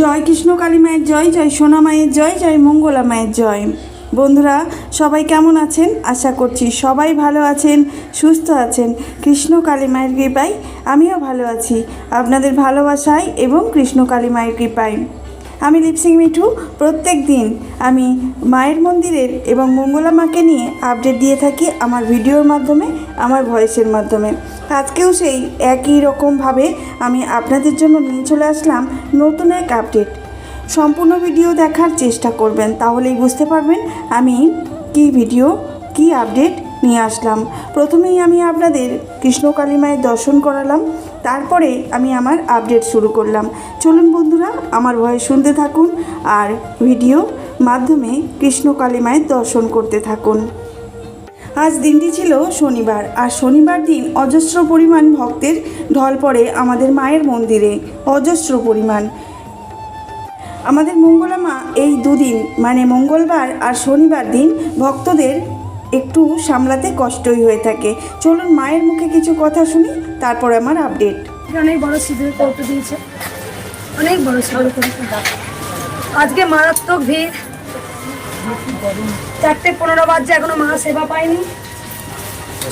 জয় কৃষ্ণ কালী মায়ের জয়, জয় সোনা মায়ের জয়, জয় মঙ্গলা মায়ের জয়। বন্ধুরা সবাই কেমন আছেন? আশা করছি সবাই ভালো আছেন, সুস্থ আছেন। কৃষ্ণ কালী মায়ের কৃপায় আমিও ভালো আছি, আপনাদের ভালোবাসায় এবং কৃষ্ণ কালী মায়ের কৃপায়। আমি লিপসিং মিঠু। প্রত্যেক দিন আমি মায়ের মন্দিরের এবং মঙ্গলা মাকে নিয়ে আপডেট দিয়ে থাকি আমার ভিডিওর মাধ্যমে, আমার ভয়েসের মাধ্যমে। আজকেও সেই একই রকমভাবে আমি আপনাদের জন্য নিয়ে চলে আসলাম নতুন এক আপডেট। সম্পূর্ণ ভিডিও দেখার চেষ্টা করবেন, তাহলেই বুঝতে পারবেন আমি কি ভিডিও, কি আপডেট নিয়ে আসলাম। প্রথমেই আমি আপনাদের কৃষ্ণ কালী মায়ের দর্শন করালাম, তারপরে আমি আমার আপডেট শুরু করলাম। চলুন বন্ধুরা, আমার ভয়েস শুনতে থাকুন আর ভিডিও মাধ্যমে কৃষ্ণ কালী মায়ের দর্শন করতে থাকুন। আজ দিনটি ছিল শনিবার, আর শনিবার দিন অজস্র পরিমাণ ভক্তের ঢল পড়ে আমাদের মায়ের মন্দিরে, অজস্র পরিমাণ। আমাদের মঙ্গলা মা এই দুদিন মানে মঙ্গলবার আর শনিবার দিন ভক্তদের একটু সামলাতে কষ্টই হয়ে থাকে। চলুন মায়ের মুখে কিছু কথা শুনি, তারপর আমার আপডেট। অনেক বড় সিঁদুর কৌটো দিয়েছে, অনেক বড় সিঁদুর কৌটো। আজকে মারাত্মক ভিড়, 4:15 বাজছে, এখনো মা সেবা পায়নি।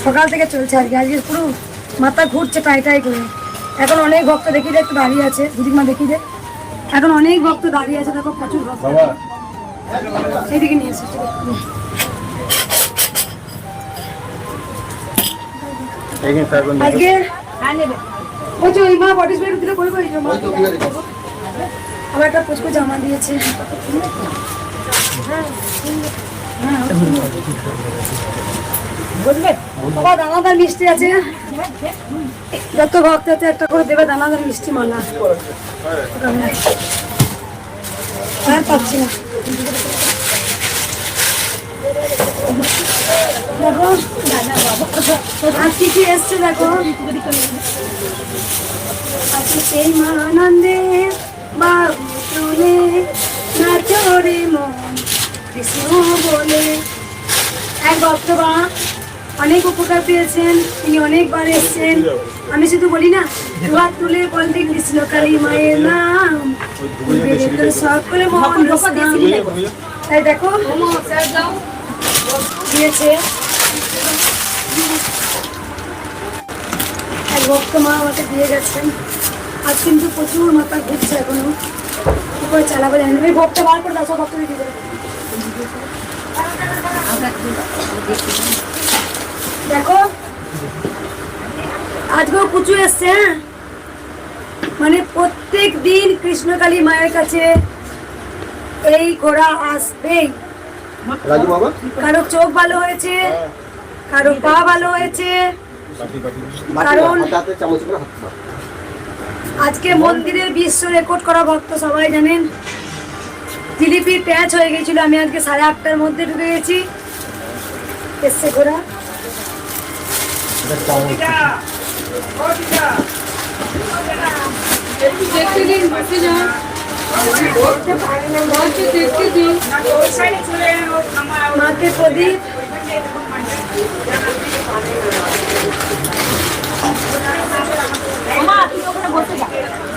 সকাল থেকে চলছে আজকে পুরো মাথা ঘুরছে টাই টাই করে। এখন অনেক ভক্ত দেখিয়ে একটু দাঁড়িয়ে আছে, দিদিমা দেখিয়ে দে। এখন অনেক ভক্ত দাঁড়িয়ে আছে, দেখো প্রচুর ভক্ত। সেইদিকে নিয়ে এসেছে। আজকে বলছি ওই মা পার্টিসিপেট দিলে কই কই আবার একটা পুচকু জামা দিয়েছে। বুঝবে বাবা, দানাদার মিষ্টি আছে, যত ভক্ত আছে একটা করে দেবে দানাদার মিষ্টি মালা। হ্যাঁ পাচ্ছি না, দেখো আর কি কি এসছে দেখো। আজকে সেই মা আনন্দে বাবু তুলে নাচরে মন কৃষ্ণ বলে। এক ভক্ত বা অনেক উপকার পেয়েছেন, তিনি অনেকবার এসছেন। আমি শুধু বলি না, দুহাত তুলে বলতে কৃষ্ণ কালী মায়ের নাম, সকলে মন। তাই দেখো দিয়েছে এক ভক্ত মা আমাকে দিয়ে গেছেন। আজ কিন্তু প্রচুর মাথা ঘুরছে, এখনো কি করে চালাবো জানি না। ভক্ত বার করে দাও, সব ভক্ত দিয়ে দেবে। দেখো আজকেও পুজো এসছে, হ্যাঁ মানে প্রত্যেক দিন কৃষ্ণকালী মায়ের কাছে এই ঘোড়া আসবেই। কারো চোখ ভালো হয়েছে, কারো পা ভালো হয়েছে, কারণ আজকে মন্দিরের বিশ্ব রেকর্ড করা ভক্ত সবাই জানেন। জিলিপির প্যাঁচ হয়ে গেছিল, আমি আজকে 8:30টার মধ্যে ঢুকে গেছি। এসছে ঘোড়া। মাকে প্রদীপ,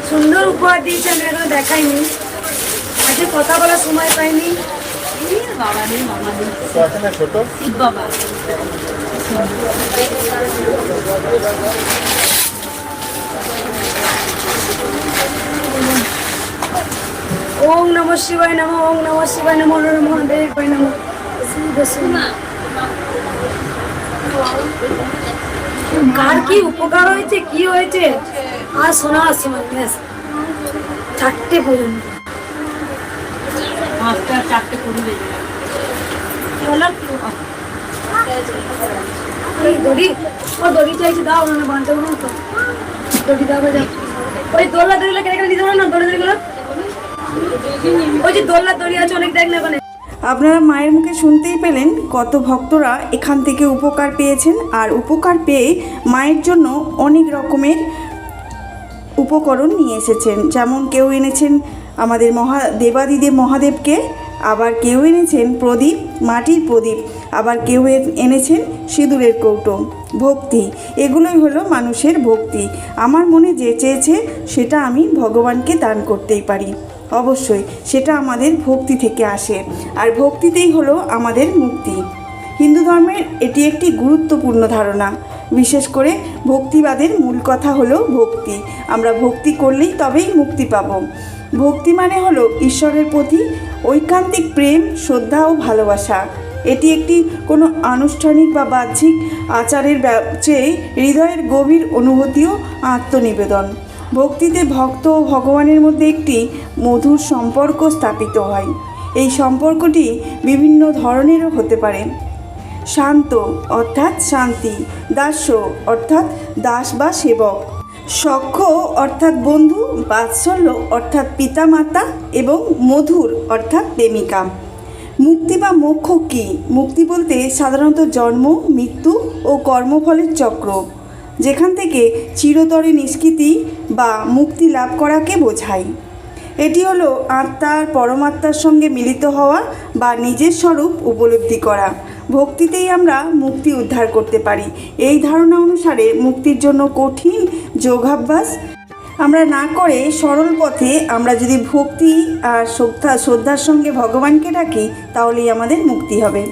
সুন্দর উপহার দিয়েছে, আমি এখনো দেখাইনি। আজকে কথা বলার সময় পাইনি। ওম নমঃ শিবায় নমঃ, ওম নমঃ শিবায় নমঃ, মহাদেবায় নমঃ। কার কি উপকার হয়েছে, কি হয়েছে আর শোনার সময় 4টে পর্যন্ত। দড়ি চাইছে, দাও না বাঁধতে পারবো তো। দড়ি দাও, ওই দোল্লা দড়িগুলো কেটে দিতে পারো না, দড়ি দড়িগুলো ওই যে দোল্লা দড়ি আছে অনেক, দেখ না ওখানে। আপনারা মায়ের মুখে শুনতেই পেলেন কত ভক্তরা এখান থেকে উপকার পেয়েছেন, আর উপকার পেয়ে মায়ের জন্য অনেক রকমের উপকরণ নিয়ে এসেছেন। যেমন কেউ এনেছেন আমাদের দেবাদিদেব মহাদেবকে, আবার কেউ এনেছেন প্রদীপ, মাটির প্রদীপ, আবার কেউ এনেছেন সিঁদুরের কৌটো। ভক্তি, এগুলোই হলো মানুষের ভক্তি। আমার মনে যে চেয়েছে সেটা আমি ভগবানকে দান করতেই পারি। অবশ্যই সেটা আমাদের ভক্তি থেকে আসে, আর ভক্তিতেই হলো আমাদের মুক্তি। হিন্দু ধর্মের এটি একটি গুরুত্বপূর্ণ ধারণা। বিশেষ করে ভক্তিবাদের মূল কথা হলো ভক্তি। আমরা ভক্তি করলেই তবেই মুক্তি পাব। ভক্তি মানে হলো ঈশ্বরের প্রতি ঐকান্তিক প্রেম, শ্রদ্ধা ও ভালোবাসা। এটি একটি কোনো আনুষ্ঠানিক বা বাহ্যিক আচারের চেয়ে হৃদয়ের গভীর অনুভূতি ও আত্মনিবেদন। ভক্তিতে ভক্ত ও ভগবানের মধ্যে একটি মধুর সম্পর্ক স্থাপিত হয়। এই সম্পর্কটি বিভিন্ন ধরনেরও হতে পারে। শান্ত অর্থাৎ শান্তি, দাস্য অর্থাৎ দাস বা সেবক, সখ্য অর্থাৎ বন্ধু, বাৎসল্য অর্থাৎ পিতামাতা এবং মধুর অর্থাৎ প্রেমিকা। মুক্তি বা মোক্ষ কী? মুক্তি বলতে সাধারণত জন্ম, মৃত্যু ও কর্মফলের চক্র, যেখান থেকে চিরতরে নিষ্কৃতি বা মুক্তি লাভ করাকে বোঝায়। এটি হলো আত্মার পরমাত্মার সঙ্গে মিলিত হওয়া বা নিজের স্বরূপ উপলব্ধি করা। ভক্তিতেই আমরা মুক্তি উদ্ধার করতে পারি। এই ধারণা অনুসারে মুক্তির জন্য কঠিন যোগাভ্যাস আমরা না করে সরল পথে আমরা যদি ভক্তি আর শ্রদ্ধার সঙ্গে ভগবানকে ডাকি, তাহলেই আমাদের মুক্তি হবে।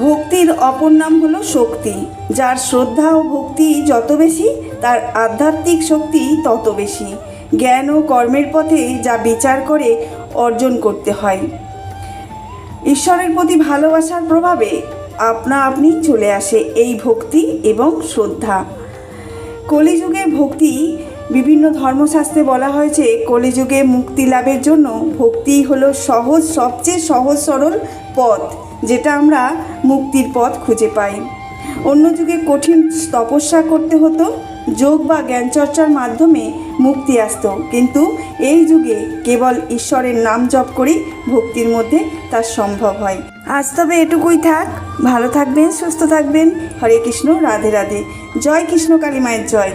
ভক্তির অপর নাম হলো শক্তি। যার শ্রদ্ধা ও ভক্তি যত বেশি, তার আধ্যাত্মিক শক্তি তত বেশি। জ্ঞান ও কর্মের পথে যা বিচার করে অর্জন করতে হয়। ঈশ্বরের প্রতি ভালোবাসার প্রভাবে আপনা আপনি চলে আসে এই ভক্তি এবং শ্রদ্ধা। কলিযুগে ভক্তি, বিভিন্ন ধর্মশাস্ত্রে বলা হয়েছে কলিযুগে মুক্তি লাভের জন্য ভক্তিই হলো সবচেয়ে সহজ সরল পথ, যেটা আমরা মুক্তির পথ খুঁজে পাই। অন্য যুগে কঠিন তপস্যা করতে হতো, যোগ বা জ্ঞান চর্চার মাধ্যমে মুক্তি আসতো, কিন্তু এই যুগে কেবল ঈশ্বরের নাম জপ করেই ভক্তির মধ্যে তা সম্ভব হয়। আজ তবে এটুকুই থাক। ভালো থাকবেন, সুস্থ থাকবেন। হরে কৃষ্ণ, রাধে রাধে। জয় কৃষ্ণ কালী মায়ের জয়।